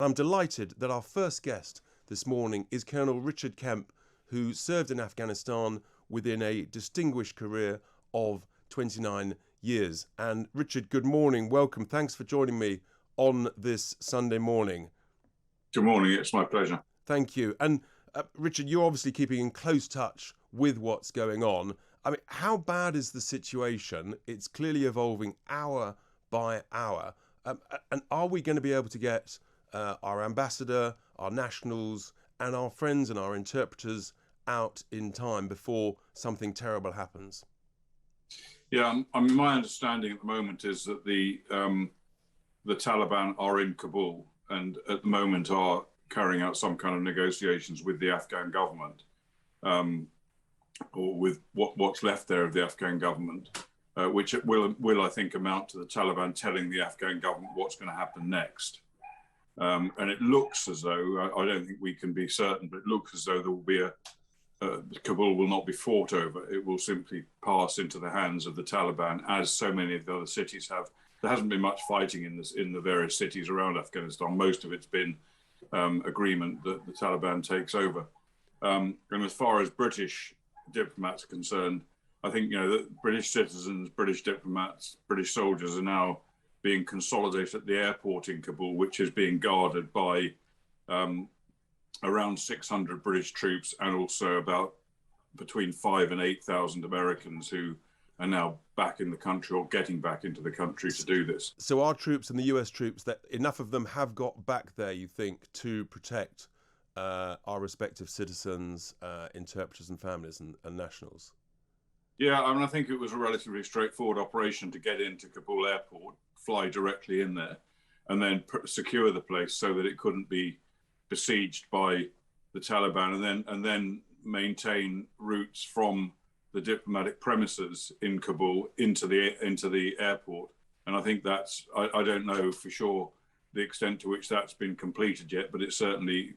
I'm delighted that our first guest this morning is Colonel Richard Kemp, who served in Afghanistan within a distinguished career of 29 years. And Richard, good morning, welcome. Thanks for joining me on this Sunday morning. Good morning, it's my pleasure. Thank you. And Richard, you're obviously keeping in close touch with what's going on. I mean, how bad is the situation? It's clearly evolving hour by hour. And are we going to be able to get our ambassador, our nationals, and our friends and our interpreters out in time before something terrible happens? Yeah, I mean, my understanding at the moment is that the Taliban are in Kabul and at the moment are carrying out some kind of negotiations with the Afghan government, or with what's left there of the Afghan government, which will, I think, amount to the Taliban telling the Afghan government what's going to happen next. And it looks as though, I don't think we can be certain, but it looks as though there will be Kabul will not be fought over. It will simply pass into the hands of the Taliban, as so many of the other cities have. There hasn't been much fighting in the various cities around Afghanistan. Most of it's been agreement that the Taliban takes over. And as far as British diplomats are concerned, I think, that British citizens, British diplomats, British soldiers are now being consolidated at the airport in Kabul, which is being guarded by around 600 British troops and also about between 5,000 and 8,000 Americans who are now back in the country or getting back into the country to do this. So our troops and the US troops, that enough of them have got back there, you think, to protect our respective citizens, interpreters and families and nationals? Yeah, I mean, I think it was a relatively straightforward operation to get into Kabul airport, fly directly in there, and then secure the place so that it couldn't be besieged by the Taliban, and then maintain routes from the diplomatic premises in Kabul into the airport. And I think that's, I don't know for sure the extent to which that's been completed yet, but it certainly,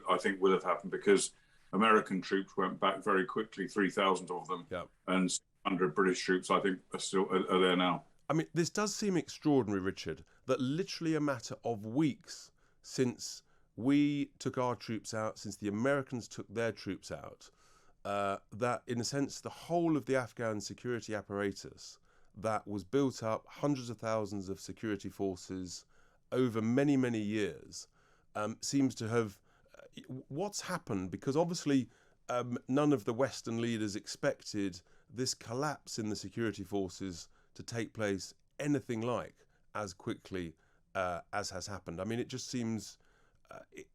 I think will have happened because American troops went back very quickly, 3,000 of them, Yep. and 100 British troops, I think, are there now. I mean, this does seem extraordinary, Richard, that literally a matter of weeks since we took our troops out, since the Americans took their troops out, that in a sense the whole of the Afghan security apparatus that was built up, hundreds of thousands of security forces over many, many years, seems to have... What's happened? Because obviously none of the Western leaders expected this collapse in the security forces to take place anything like as quickly as has happened. I mean, it just seems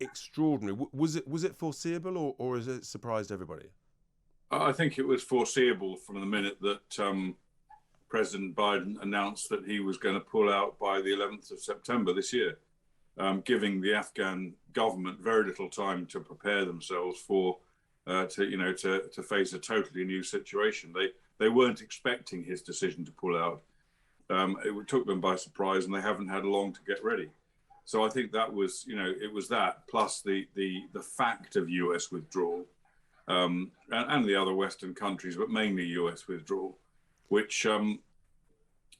extraordinary. Was it foreseeable, or has it surprised everybody? I think it was foreseeable from the minute that President Biden announced that he was going to pull out by the 11th of September this year, giving the Afghan government very little time to prepare themselves for to face a totally new situation. They weren't expecting his decision to pull out. It took them by surprise, and they haven't had long to get ready. So I think that was, it was that plus the fact of US withdrawal, and the other Western countries, but mainly US withdrawal, which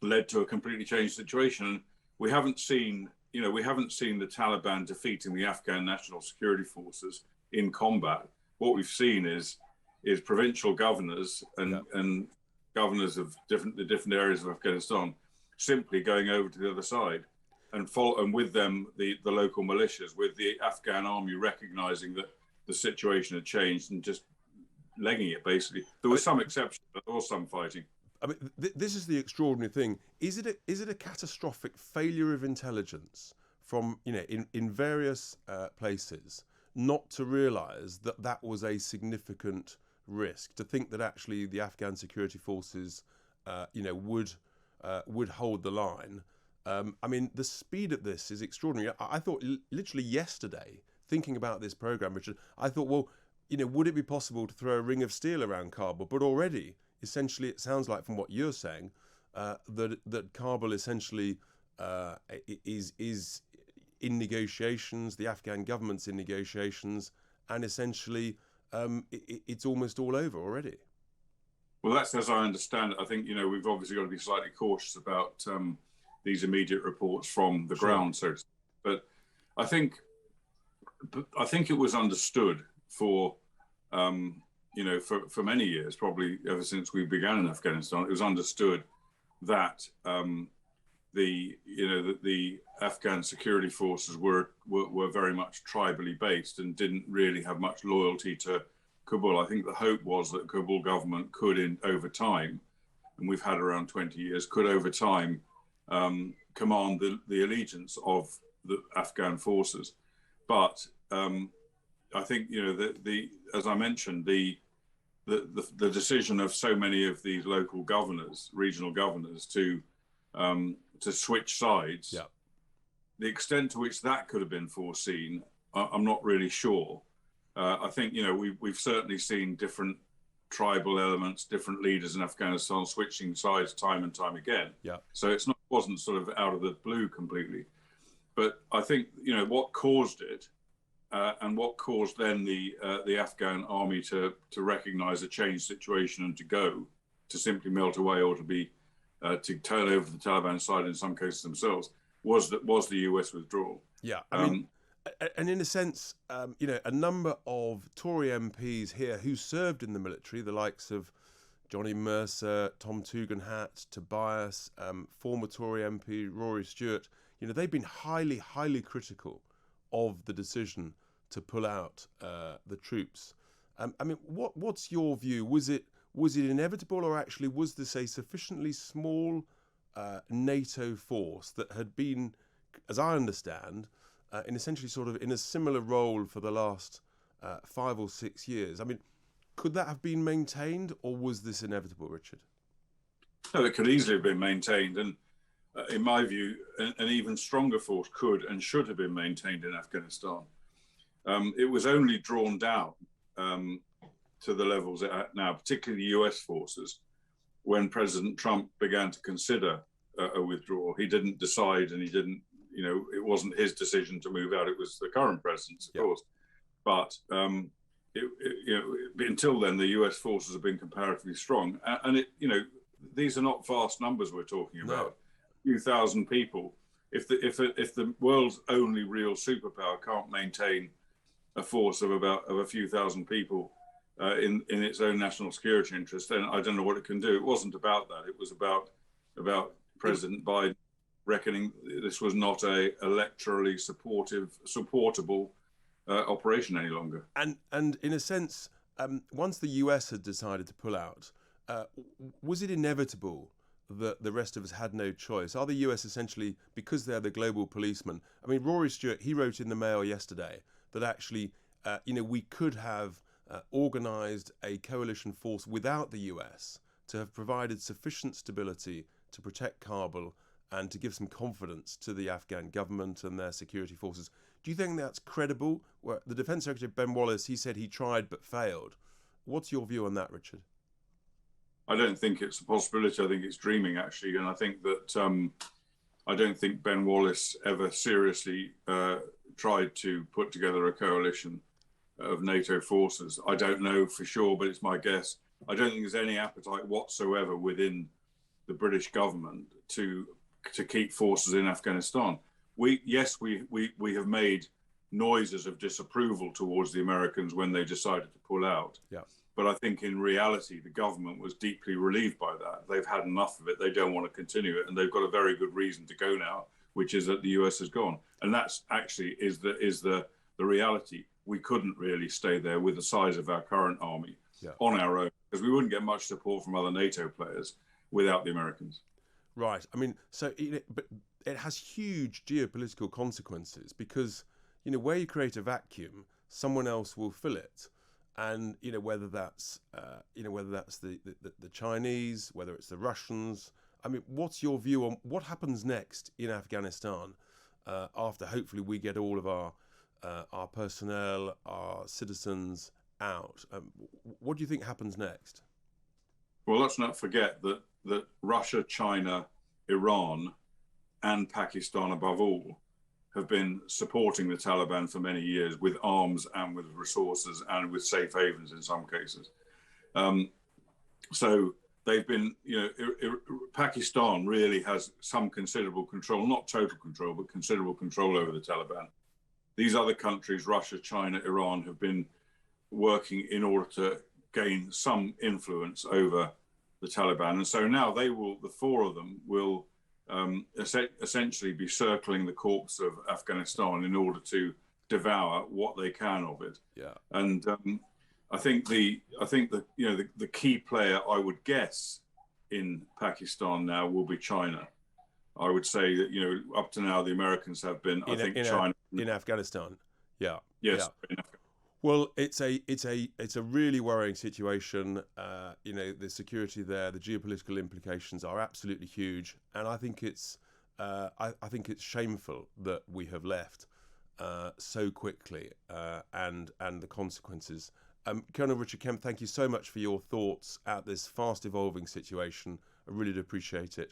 led to a completely changed situation. And we haven't seen the Taliban defeating the Afghan National Security Forces in combat. What we've seen is provincial governors and governors of the different areas of Afghanistan simply going over to the other side, and with them the local militias, with the Afghan army recognizing that the situation had changed and just legging it, basically. There was some exceptions, but there was some fighting. I mean, this is the extraordinary thing. Is it a catastrophic failure of intelligence from, in various places not to realise that that was a significant risk, to think that actually the Afghan security forces, would hold the line? I mean, the speed of this is extraordinary. I thought literally yesterday, thinking about this programme, Richard, I thought, well, would it be possible to throw a ring of steel around Kabul? But already, essentially, it sounds like from what you're saying, that Kabul essentially is in negotiations, the Afghan government's in negotiations, and essentially it's almost all over already. Well, that's as I understand it. I think, we've obviously got to be slightly cautious about these immediate reports from the ground, so to speak. But I think it was understood for for many years, probably ever since we began in Afghanistan. It was understood that the Afghan security forces were very much tribally based and didn't really have much loyalty to Kabul. I think the hope was that Kabul government could, over time, and we've had around 20 years, could over time command the allegiance of the Afghan forces. But I think as I mentioned, the decision of so many of these local governors, regional governors, to switch sides, yeah, the extent to which that could have been foreseen, I'm not really sure. I think we've certainly seen different tribal elements, different leaders in Afghanistan switching sides time and time again. Yeah. So wasn't sort of out of the blue completely. But I think what caused it, and what caused then the Afghan army to recognise a changed situation and to simply melt away, or to turn over the Taliban side in some cases themselves, was the US withdrawal. Yeah, I mean, and in a sense, a number of Tory MPs here who served in the military, the likes of Johnny Mercer, Tom Tugendhat, Tobias, former Tory MP Rory Stewart, they've been highly, highly critical of the decision to pull out the troops. I mean, what's your view? Was it inevitable, or actually was this a sufficiently small NATO force that had been, as I understand, in essentially sort of in a similar role for the last 5 or 6 years? I mean, could that have been maintained, or was this inevitable, Richard? No, it could easily have been maintained, and in my view, an even stronger force could and should have been maintained in Afghanistan. It was only drawn down to the levels it at now, particularly the US forces, when President Trump began to consider a withdrawal. He didn't decide, and he didn't, it wasn't his decision to move out. It was the current president's, of course. But until then, the US forces have been comparatively strong. And these are not vast numbers we're talking about. A few thousand people. If the world's only real superpower can't maintain a force of a few thousand people in its own national security interest, then I don't know what it can do. It wasn't about that. It was about President Biden reckoning this was not a electorally supportable operation any longer. And in a sense, once the US had decided to pull out, was it inevitable that the rest of us had no choice? Are the US essentially, because they're the global policeman? I mean, Rory Stewart, he wrote in the Mail yesterday that actually, we could have organised a coalition force without the US to have provided sufficient stability to protect Kabul and to give some confidence to the Afghan government and their security forces. Do you think that's credible? Well, the Defence Secretary, Ben Wallace, he said he tried but failed. What's your view on that, Richard? I don't think it's a possibility. I think it's dreaming, actually. And I think that I don't think Ben Wallace ever seriously tried to put together a coalition of NATO forces. I don't know for sure, but it's my guess. I don't think there's any appetite whatsoever within the British government to keep forces in Afghanistan. We have made noises of disapproval towards the Americans when they decided to pull out. Yeah. But I think in reality, the government was deeply relieved by that. They've had enough of it. They don't want to continue it. And they've got a very good reason to go now, which is that the US has gone. And that's actually is the reality. We couldn't really stay there with the size of our current army on our own, because we wouldn't get much support from other NATO players without the Americans. Right. I mean, but it has huge geopolitical consequences because, where you create a vacuum, someone else will fill it. And, whether that's the Chinese, whether it's the Russians. I mean, what's your view on what happens next in Afghanistan after hopefully we get all of our personnel, our citizens out? What do you think happens next? Well, let's not forget that Russia, China, Iran, and Pakistan, above all, have been supporting the Taliban for many years with arms and with resources and with safe havens in some cases. So they've been, Pakistan really has some considerable control, not total control, but considerable control over the Taliban. these other countries, Russia, China, Iran, have been working in order to gain some influence over the Taliban. And so now the four of them will essentially be circling the corpse of Afghanistan in order to devour what they can of it. Yeah. And I think the key player, I would guess, in Pakistan now will be China. I would say that, up to now the Americans have been, China in Afghanistan. Yeah. Yes. Yeah. Well, it's a really worrying situation. The security there, the geopolitical implications are absolutely huge, and I think it's shameful that we have left so quickly, and the consequences. Colonel Richard Kemp, thank you so much for your thoughts at this fast evolving situation. I really do appreciate it.